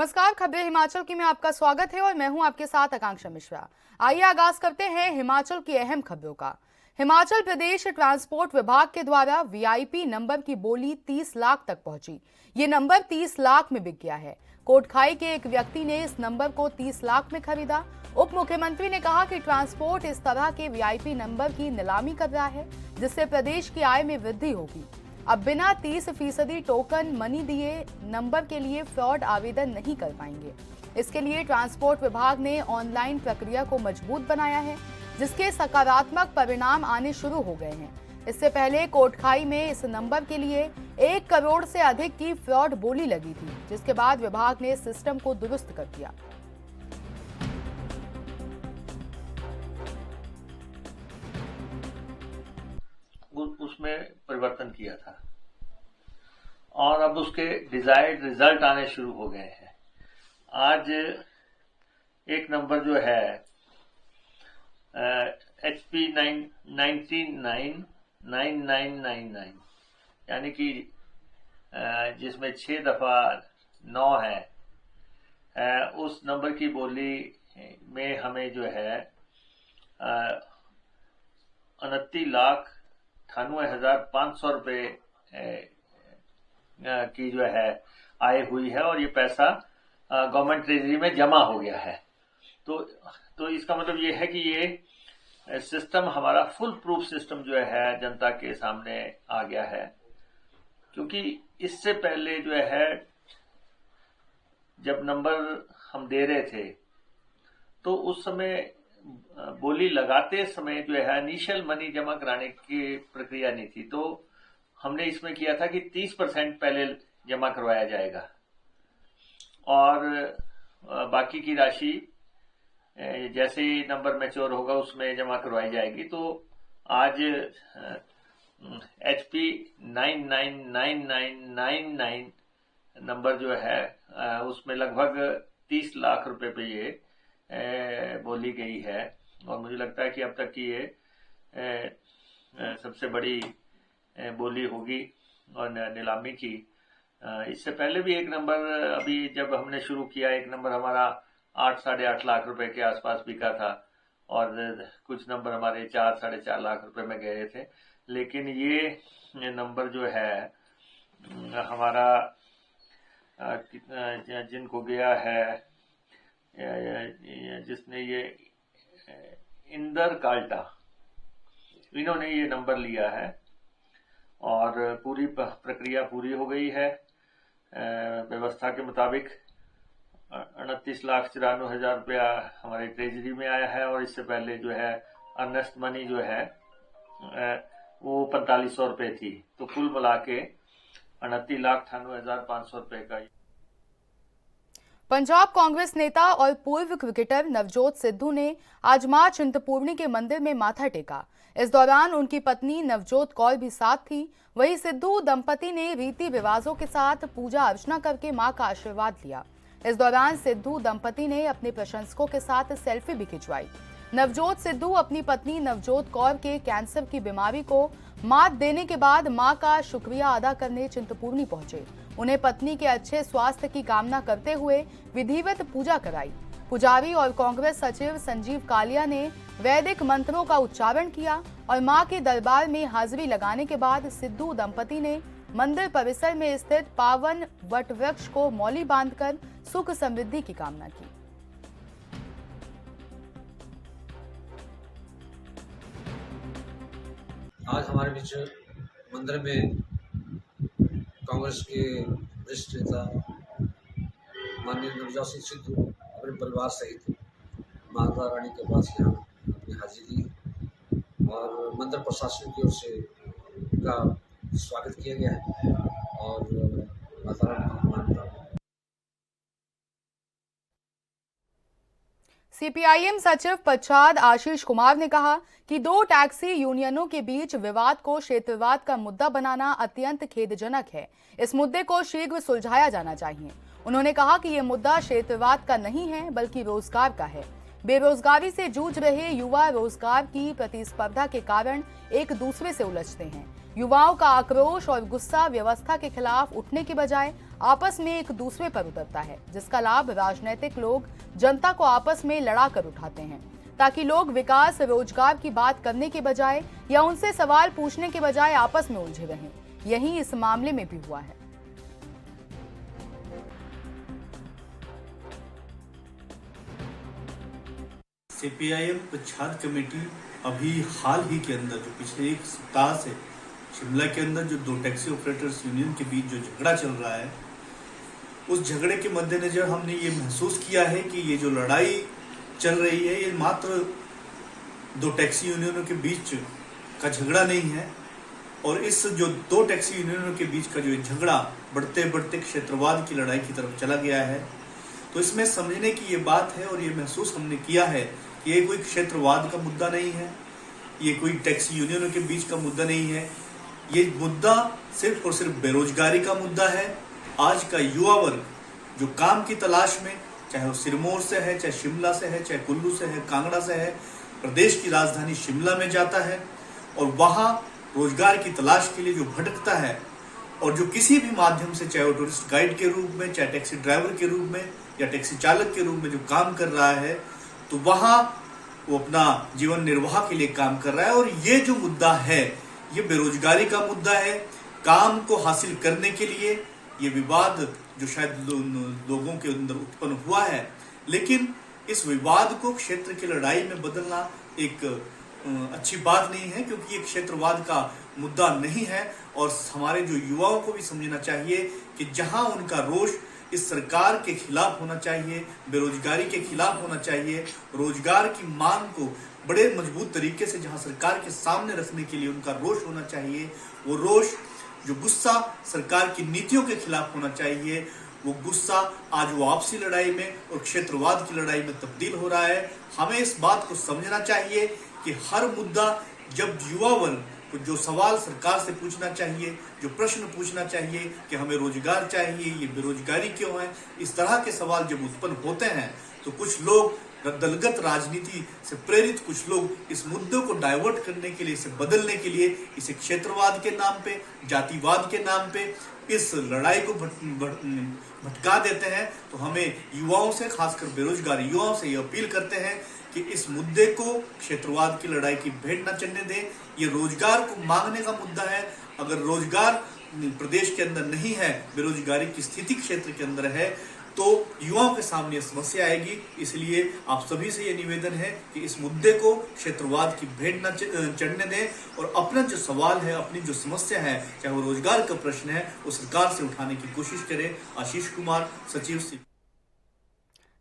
नमस्कार, खबरें हिमाचल की में आपका स्वागत है और मैं हूं आपके साथ आकांक्षा मिश्रा। आइए आगाज करते हैं हिमाचल की अहम खबरों का। हिमाचल प्रदेश ट्रांसपोर्ट विभाग के द्वारा वीआईपी नंबर की बोली 30 लाख तक पहुंची। ये नंबर 30 लाख में बिक गया है। कोटखाई के एक व्यक्ति ने इस नंबर को 30 लाख में खरीदा। उप मुख्यमंत्री ने कहा कि ट्रांसपोर्ट इस तरह के वीआईपी नंबर की नीलामी कर रहा है, जिससे प्रदेश की आय में वृद्धि होगी। अब बिना 30% टोकन मनी दिए नंबर के लिए फ्रॉड आवेदन नहीं कर पाएंगे। इसके लिए ट्रांसपोर्ट विभाग ने ऑनलाइन प्रक्रिया को मजबूत बनाया है, जिसके सकारात्मक परिणाम आने शुरू हो गए हैं। इससे पहले कोटखाई में इस नंबर के लिए 1 करोड़ से अधिक की फ्रॉड बोली लगी थी, जिसके बाद विभाग ने सिस्टम को दुरुस्त कर दिया। उसमें परिवर्तन किया था और अब उसके डिजायर्ड रिजल्ट आने शुरू हो गए हैं। आज एक नंबर जो है HP 999999 यानी कि जिसमें 6 दफा 9 है, उस नंबर की बोली में हमें जो है 29,98,500 रुपए की जो है आय हुई है और ये पैसा गवर्नमेंट ट्रेजरी में जमा हो गया है। तो इसका मतलब ये है कि ये सिस्टम हमारा फुल प्रूफ सिस्टम जो है जनता के सामने आ गया है। क्योंकि इससे पहले जो है जब नंबर हम दे रहे थे तो उस समय बोली लगाते समय जो है इनिशियल मनी जमा कराने की प्रक्रिया नहीं थी, तो हमने इसमें किया था कि 30% पहले जमा करवाया जाएगा और बाकी की राशि जैसे ही नंबर मैच्योर होगा उसमें जमा करवाई जाएगी। तो आज HP 999999 नंबर जो है उसमें लगभग 30 लाख रुपए पे ये बोली गई है और मुझे लगता है कि अब तक की ये सबसे बड़ी बोली होगी और नीलामी की। इससे पहले भी एक नंबर अभी जब हमने शुरू किया, एक नंबर हमारा 8-8.5 लाख रुपए के आसपास बिका था और कुछ नंबर हमारे 4-4.5 लाख रुपए में गए थे। लेकिन ये नंबर जो है हमारा जिनको गया है, जिसने ये इंदर काल्टा, इन्होंने ये नंबर लिया है और पूरी प्रक्रिया पूरी हो गई है। व्यवस्था के मुताबिक 29,94,000 रुपया हमारे ट्रेजरी में आया है और इससे पहले जो है अर्नेस्ट मनी जो है वो 4500 रुपये थी। तो कुल मिला के 29,98,500 रुपये का। पंजाब कांग्रेस नेता और पूर्व क्रिकेटर नवजोत सिद्धू ने आज मां चिंतपूर्णी के मंदिर में माथा टेका। इस दौरान उनकी पत्नी नवजोत कौर भी साथ थी। वहीं सिद्धू दंपति ने रीति रिवाजों के साथ पूजा अर्चना करके मां का आशीर्वाद लिया। इस दौरान सिद्धू दंपति ने अपने प्रशंसकों के साथ सेल्फी भी खिंचवाई। नवजोत सिद्धू अपनी पत्नी नवजोत कौर के कैंसर की बीमारी को मात देने के बाद मां का शुक्रिया अदा करने चिंतपूर्णी पहुंचे। उन्हें पत्नी के अच्छे स्वास्थ्य की कामना करते हुए विधिवत पूजा कराई। पुजारी और कांग्रेस सचिव संजीव कालिया ने वैदिक मंत्रों का उच्चारण किया और मां के दरबार में हाजिरी लगाने के बाद सिद्धू दंपति ने मंदिर परिसर में स्थित पावन वट वृक्ष को मौली बांधकर सुख समृद्धि की कामना की। आज हमारे बीच मंदिर में कांग्रेस के वरिष्ठ नेता माननीय नवजोत सिंह सिद्धू अपने परिवार सहित माता रानी के पास यहाँ अपनी हाजिरी दी और मंदिर प्रशासन की ओर से उनका स्वागत किया गया है और माता रानी का मानता हूँ। सीपीआईएम सचिव पच्छाद आशीष कुमार ने कहा कि 2 टैक्सी यूनियनों के बीच विवाद को क्षेत्रवाद का मुद्दा बनाना अत्यंत खेदजनक है। इस मुद्दे को शीघ्र सुलझाया जाना चाहिए। उन्होंने कहा कि यह मुद्दा क्षेत्रवाद का नहीं है बल्कि रोजगार का है। बेरोजगारी से जूझ रहे युवा रोजगार की प्रतिस्पर्धा के कारण एक दूसरे से उलझते हैं। युवाओं का आक्रोश और गुस्सा व्यवस्था के खिलाफ उठने के बजाय आपस में एक दूसरे पर उतरता है, जिसका लाभ राजनीतिक लोग जनता को आपस में लड़ाकर उठाते हैं, ताकि लोग विकास रोजगार की बात करने के बजाय या उनसे सवाल पूछने के बजाय आपस में उलझे रहें। यही इस मामले में भी हुआ है। सीपीआईएम प्रच्छाद कमेटी अभी हाल ही के अंदर जो पिछले एक सप्ताह से शिमला के अंदर जो दो टैक्सी ऑपरेटर्स यूनियन के बीच जो झगड़ा चल रहा है, उस झगड़े के मद्देनजर हमने ये महसूस किया है कि ये जो लड़ाई चल रही है ये मात्र दो टैक्सी यूनियनों के बीच का झगड़ा नहीं है, और इस जो दो टैक्सी यूनियनों के बीच का जो झगड़ा बढ़ते बढ़ते क्षेत्रवाद की लड़ाई की तरफ चला गया है। तो इसमें समझने की ये बात है और ये महसूस हमने किया है कि ये कोई क्षेत्रवाद का मुद्दा नहीं है, ये कोई टैक्सी यूनियनों के बीच का मुद्दा नहीं है, ये मुद्दा सिर्फ और सिर्फ बेरोजगारी का मुद्दा है। आज का युवा वर्ग जो काम की तलाश में, चाहे वो सिरमौर से है, चाहे शिमला से है, चाहे कुल्लू से है, कांगड़ा से है, प्रदेश की राजधानी शिमला में जाता है और वहाँ रोजगार की तलाश के लिए जो भटकता है, और जो किसी भी माध्यम से, चाहे वो टूरिस्ट गाइड के रूप में, चाहे टैक्सी ड्राइवर के रूप में या टैक्सी चालक के रूप में जो काम कर रहा है, तो वहाँ वो अपना जीवन निर्वाह के लिए काम कर रहा है। और ये जो मुद्दा है ये बेरोजगारी का मुद्दा है। काम को हासिल करने के लिए ये विवाद जो शायद लोगों के अंदर उत्पन्न हुआ है, लेकिन इस विवाद को क्षेत्र की लड़ाई में बदलना एक अच्छी बात नहीं है, क्योंकि ये क्षेत्रवाद का मुद्दा नहीं है। और हमारे जो युवाओं को भी समझना चाहिए कि जहां उनका रोष इस सरकार के खिलाफ होना चाहिए, बेरोजगारी के खिलाफ होना चाहिए, रोजगार की मांग को बड़े मजबूत तरीके से जहां सरकार के सामने रखने के लिए उनका रोष होना चाहिए, वो रोष जो गुस्सा सरकार की नीतियों के खिलाफ होना चाहिए, वो गुस्सा आज वो आपसी लड़ाई में और क्षेत्रवाद की लड़ाई में तब्दील हो रहा है। हमें इस बात को समझना चाहिए कि हर मुद्दा, जब युवा वर्ग को जो सवाल सरकार से पूछना चाहिए, जो प्रश्न पूछना चाहिए कि हमें रोजगार चाहिए, ये बेरोजगारी क्यों है, इस तरह के सवाल जब उत्पन्न होते हैं तो कुछ लोग दलगत राजनीति से प्रेरित कुछ लोग इस मुद्दे को डाइवर्ट करने के लिए, इसे बदलने के लिए, इसे क्षेत्रवाद के नाम पे, जातिवाद के नाम पे इस लड़ाई को भटका देते हैं। तो हमें युवाओं से, खासकर बेरोजगार युवाओं से ये अपील करते हैं कि इस मुद्दे को क्षेत्रवाद की लड़ाई की भेंट न चढ़ने दें। ये रोजगार को मांगने का मुद्दा है। अगर रोजगार प्रदेश के अंदर नहीं है, बेरोजगारी की स्थिति क्षेत्र के अंदर है, तो युवाओं के सामने समस्या आएगी। इसलिए आप सभी से ये निवेदन है कि इस मुद्दे को क्षेत्रवाद की भेंट न चढ़ने दें और अपना जो सवाल है, अपनी जो समस्या है, चाहे वो रोजगार का प्रश्न है, वो सरकार से उठाने की कोशिश करें। आशीष कुमार, सचिव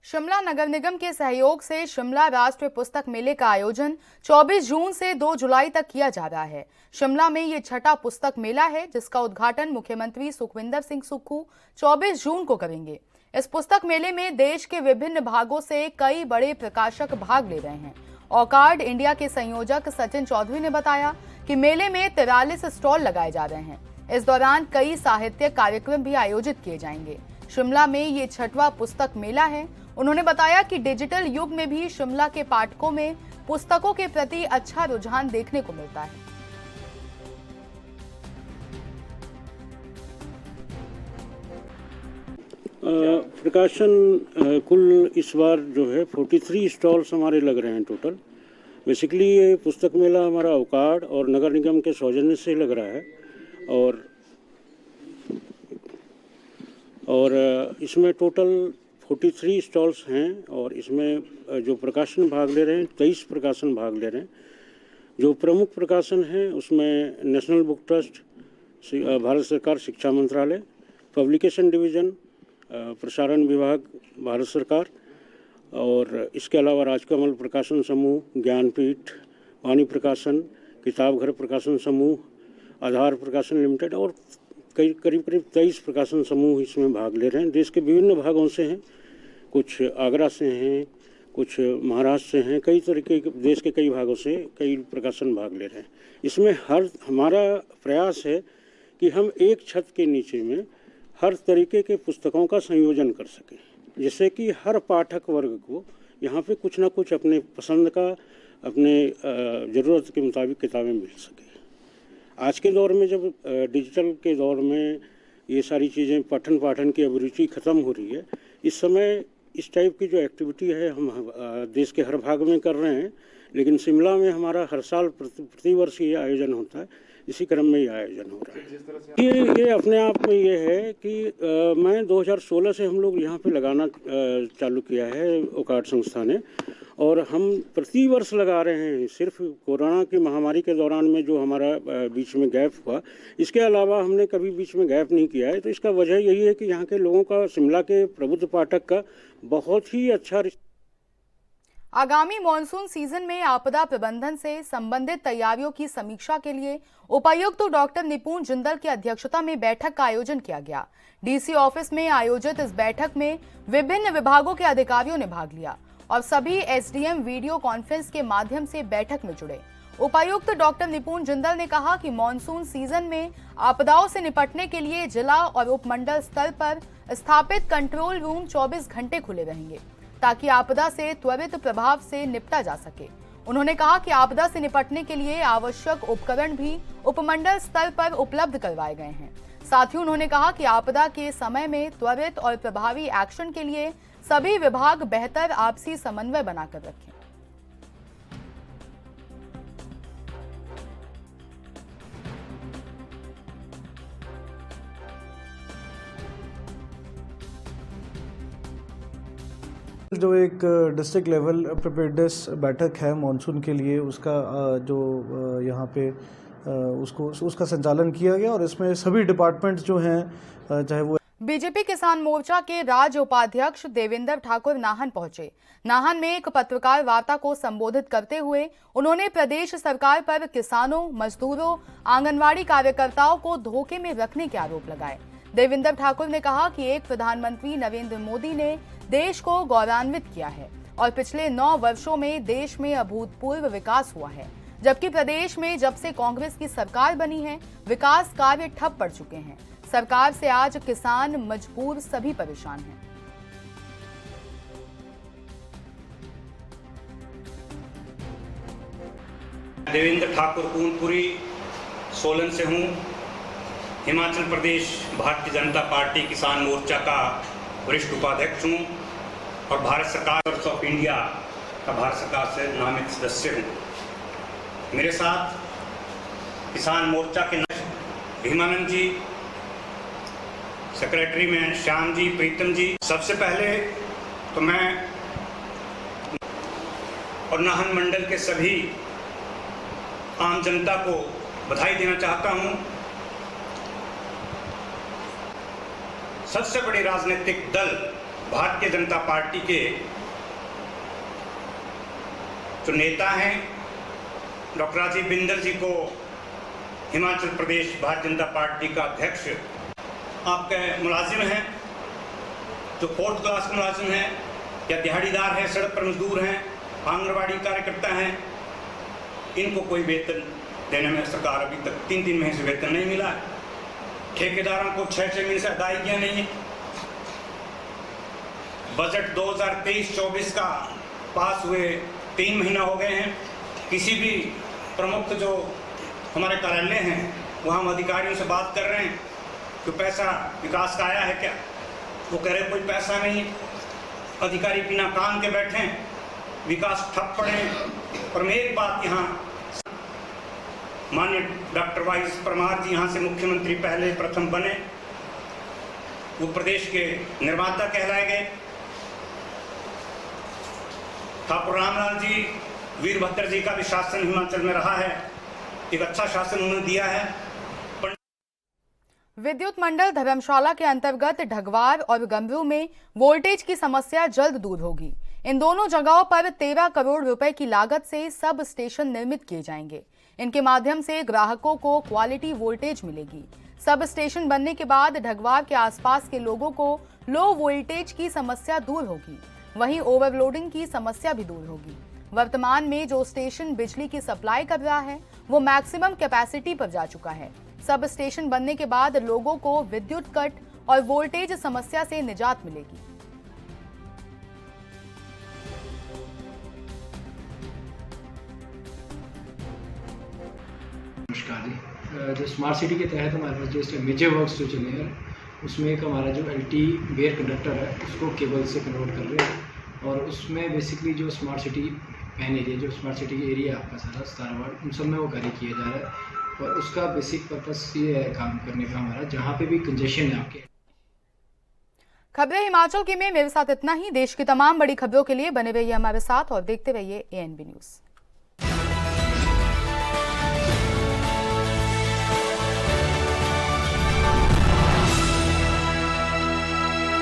शिमला नगर निगम के सहयोग से शिमला राष्ट्रीय पुस्तक मेले का आयोजन 24 जून से 2 जुलाई तक किया जा रहा है। शिमला में ये छठा पुस्तक मेला है, जिसका उद्घाटन मुख्यमंत्री सुखविंदर सिंह सुक्खू 24 जून को करेंगे। इस पुस्तक मेले में देश के विभिन्न भागों से कई बड़े प्रकाशक भाग ले रहे हैं। ऑकार्ड इंडिया के संयोजक सचिन चौधरी ने बताया कि मेले में 43 स्टॉल लगाए जा रहे हैं। इस दौरान कई साहित्यिक कार्यक्रम भी आयोजित किए जाएंगे। शिमला में ये छठवां पुस्तक मेला है। उन्होंने बताया कि डिजिटल युग में भी शिमला के पाठकों में पुस्तकों के प्रति अच्छा रुझान देखने को मिलता है। प्रकाशन कुल इस बार जो है 43 स्टॉल्स हमारे लग रहे हैं टोटल। बेसिकली ये पुस्तक मेला हमारा औकाड़ और नगर निगम के सौजन्य से लग रहा है और इसमें टोटल 43 स्टॉल्स हैं और इसमें जो प्रकाशन भाग ले रहे हैं 23 प्रकाशन भाग ले रहे हैं। जो प्रमुख प्रकाशन हैं उसमें नेशनल बुक ट्रस्ट, भारत सरकार शिक्षा मंत्रालय, पब्लिकेशन डिवीज़न, प्रसारण विभाग भारत सरकार, और इसके अलावा राजकमल प्रकाशन समूह, ज्ञानपीठ, वाणी प्रकाशन, किताब घर प्रकाशन समूह, आधार प्रकाशन लिमिटेड और करीब 23 प्रकाशन समूह इसमें भाग ले रहे हैं। देश के विभिन्न भागों से हैं, कुछ आगरा से हैं, कुछ महाराष्ट्र से हैं, कई तरीके के देश के कई भागों से कई प्रकाशन भाग ले रहे हैं। इसमें हमारा प्रयास है कि हम एक छत के नीचे में हर तरीके के पुस्तकों का संयोजन कर सकें, जिससे कि हर पाठक वर्ग को यहाँ पे कुछ ना कुछ अपने पसंद का, अपने ज़रूरत के मुताबिक किताबें मिल सके। आज के दौर में जब डिजिटल के दौर में ये सारी चीज़ें पठन पाठन की अभिरुचि ख़त्म हो रही है, इस समय इस टाइप की जो एक्टिविटी है हम देश के हर भाग में कर रहे हैं, लेकिन शिमला में हमारा हर साल प्रतिवर्ष ये आयोजन होता है। इसी क्रम में ये आयोजन हो रहा है। ये अपने आप में ये है कि मैं 2016 से हम लोग यहाँ पे लगाना चालू किया है ओकार्ड संस्था ने, और हम प्रतिवर्ष लगा रहे हैं। सिर्फ कोरोना की महामारी के दौरान में जो हमारा बीच में गैप हुआ, इसके अलावा हमने कभी बीच में गैप नहीं किया है। तो इसका वजह यही है कि यहाँ के लोगों का, शिमला के प्रबुद्ध पाठक का बहुत ही अच्छा। आगामी मॉनसून सीजन में आपदा प्रबंधन से संबंधित तैयारियों की समीक्षा के लिए उपायुक्त डॉक्टर निपुण जिंदल की अध्यक्षता में बैठक का आयोजन किया गया। डीसी ऑफिस में आयोजित इस बैठक में विभिन्न विभागों के अधिकारियों ने भाग लिया और सभी एसडीएम वीडियो कॉन्फ्रेंस के माध्यम से बैठक में जुड़े। उपायुक्त डॉक्टर निपुण जिंदल ने कहा कि मॉनसून सीजन में आपदाओं से निपटने के लिए जिला और उपमंडल स्तर पर स्थापित कंट्रोल रूम 24 घंटे खुले रहेंगे ताकि आपदा से त्वरित प्रभाव से निपटा जा सके। उन्होंने कहा कि आपदा से निपटने के लिए आवश्यक उपकरण भी उपमंडल स्तर पर उपलब्ध करवाए गए हैं। साथ ही उन्होंने कहा कि आपदा के समय में त्वरित और प्रभावी एक्शन के लिए सभी विभाग बेहतर आपसी समन्वय बनाकर रखें। जो एक डिस्ट्रिक्ट लेवल प्रिपेयर्डनेस बैठक है मॉनसून के लिए, उसका जो यहाँ पे उसका संचालन किया गया और इसमें सभी डिपार्टमेंट्स जो हैं, चाहे वो बीजेपी किसान मोर्चा के राज्य उपाध्यक्ष देवेंद्र ठाकुर नाहन पहुंचे। नाहन में एक पत्रकार वार्ता को संबोधित करते हुए उन्होंने प्रदेश सरकार पर किसानों, मजदूरों, आंगनवाड़ी कार्यकर्ताओं को धोखे में रखने के आरोप लगाए। देवेंद्र ठाकुर ने कहा कि एक प्रधानमंत्री नरेंद्र मोदी ने देश को गौरवान्वित किया है और पिछले 9 वर्षों में देश में अभूतपूर्व विकास हुआ है, जबकि प्रदेश में जब से कांग्रेस की सरकार बनी है विकास कार्य ठप पड़ चुके हैं। सरकार से आज किसान, मजदूर सभी परेशान हैं। देवेंद्र ठाकुर पूनपुरी सोलन से हूँ। हिमाचल प्रदेश भारतीय जनता पार्टी किसान मोर्चा का वरिष्ठ उपाध्यक्ष हूँ और भारत सरकार ऑफ इंडिया का भारत सरकार से नामित सदस्य हूँ। मेरे साथ किसान मोर्चा के भीमानंद जी, सेक्रेटरी में श्याम जी, प्रीतम जी। सबसे पहले तो मैं और नाहन मंडल के सभी आम जनता को बधाई देना चाहता हूँ। सबसे बड़ी राजनीतिक दल भारतीय जनता पार्टी के जो नेता हैं डॉक्टर राजीव बिंदल जी को हिमाचल प्रदेश भारतीय जनता पार्टी का अध्यक्ष, आपके मुलाजिम हैं जो 4th क्लास के मुलाजिम हैं या दिहाड़ीदार हैं, सड़क पर मजदूर हैं, आंगनवाड़ी कार्यकर्ता हैं, इनको कोई वेतन देने में सरकार अभी तक 3-3 महीने से वेतन नहीं मिला है। ठेकेदारों को 6-6 महीने से अदायगियां नहीं है। बजट 2023-24 का पास हुए 3 महीना हो गए हैं। किसी भी प्रमुख जो हमारे कार्यालय हैं वहाँ हम अधिकारियों से बात कर रहे हैं कि पैसा विकास का आया है क्या, वो कह रहे कोई पैसा नहीं। अधिकारी बिना काम के बैठे, विकास ठप पड़े। और मैं एक बात यहाँ, माननीय डॉक्टर वाई परमार जी यहाँ से मुख्यमंत्री पहले प्रथम बने, वो प्रदेश के निर्माता कहलाए गए। ठाकुर रामलाल जी, वीरभद्र जी का भी शासन हिमाचल में रहा है, एक अच्छा शासन उन्होंने दिया है। विद्युत मंडल धर्मशाला के अंतर्गत ढगवार और गंभरू में वोल्टेज की समस्या जल्द दूर होगी। इन दोनों जगहों पर 13 करोड़ रुपए की लागत से सब स्टेशन निर्मित किए जाएंगे। इनके माध्यम से ग्राहकों को क्वालिटी वोल्टेज मिलेगी। सब स्टेशन बनने के बाद ढगवार के आसपास के लोगों को लो वोल्टेज की समस्या दूर होगी, वहीं ओवरलोडिंग की समस्या भी दूर होगी। वर्तमान में जो स्टेशन बिजली की सप्लाई कर रहा है वो मैक्सिमम कैपेसिटी पर जा चुका है। सब स्टेशन बनने के बाद लोगों को विद्युत कट और वोल्टेज समस्या से निजात मिलेगी। नमस्कार जी। जो स्मार्ट सिटी के तहत हमारे पास जो मेजर वर्क्स जो चले हैं उसमें एक हमारा जो LT वेयर कंडक्टर है उसको केबल से कन्वर्ट कर रहे हैं और उसमें बेसिकली जो स्मार्ट सिटी पैन एरिया जो स्मार्ट सिटी एरिया आपका सारा 17 वार्ड उन सब में वो कार्य किया जा रहा है और उसका बेसिक पर्पस ये है काम करने का हमारा जहाँ पे भी कंजेशन है आपके। खबरें हिमाचल की में मेरे साथ इतना ही। देश की तमाम बड़ी खबरों के लिए बने रहिए हमारे साथ और देखते रहिए ANB न्यूज़।